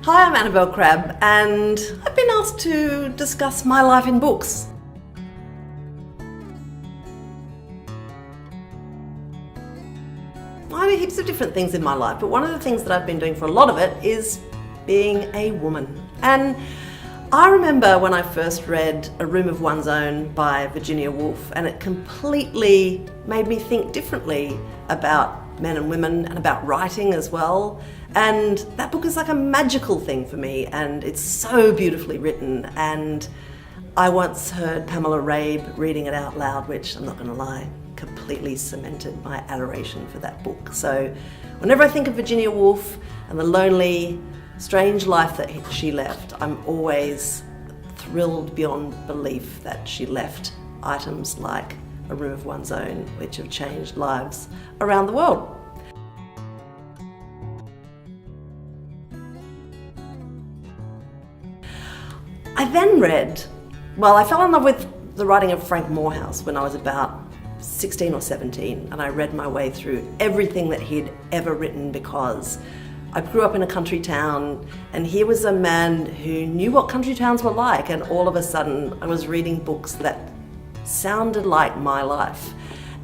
Hi, I'm Annabel Crabb, and I've been asked to discuss my life in books. I do heaps of different things in my life, but one of the things that I've been doing for a lot of it is being a woman. And I remember when I first read A Room of One's Own by Virginia Woolf, and it completely made me think differently about men and women and about writing as well. And that book is like a magical thing for me, and it's so beautifully written. And I once heard Pamela Rabe reading it out loud, which, I'm not going to lie, completely cemented my adoration for that book. So whenever I think of Virginia Woolf and the lonely, strange life that she left, I'm always thrilled beyond belief that she left items like A Room of One's Own, which have changed lives around the world. I then I fell in love with the writing of Frank Morehouse when I was about 16 or 17, and I read my way through everything that he'd ever written because I grew up in a country town, and he was a man who knew what country towns were like, and all of a sudden I was reading books that sounded like my life.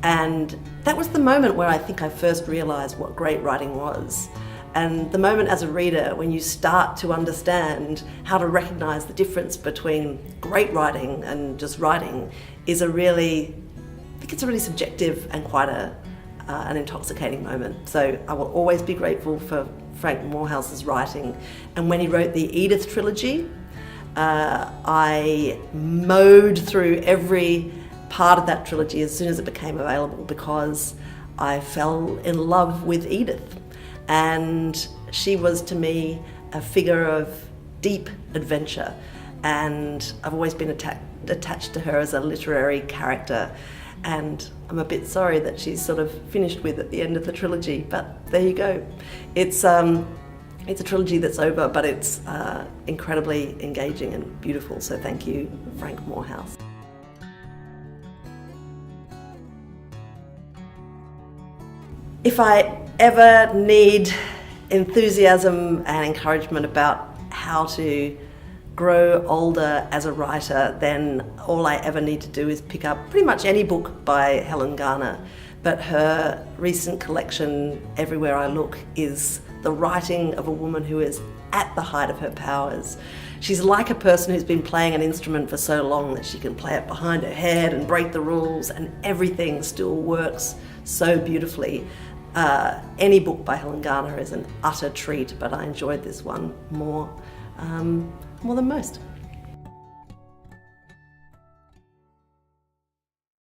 And that was the moment where I think I first realised what great writing was. And the moment as a reader when you start to understand how to recognise the difference between great writing and just writing is I think it's a really subjective and quite an intoxicating moment. So I will always be grateful for Frank Morehouse's writing. And when he wrote the Edith trilogy, I mowed through every part of that trilogy as soon as it became available because I fell in love with Edith. And she was, to me, a figure of deep adventure. And I've always been attached to her as a literary character. And I'm a bit sorry that she's sort of finished with at the end of the trilogy, but there you go. It's a trilogy that's over, but it's incredibly engaging and beautiful. So thank you, Frank Morehouse. If I ever need enthusiasm and encouragement about how to grow older as a writer, then all I ever need to do is pick up pretty much any book by Helen Garner. But her recent collection, Everywhere I Look, is the writing of a woman who is at the height of her powers. She's like a person who's been playing an instrument for so long that she can play it behind her head and break the rules, and everything still works so beautifully. Any book by Helen Garner is an utter treat, but I enjoyed this one more than most.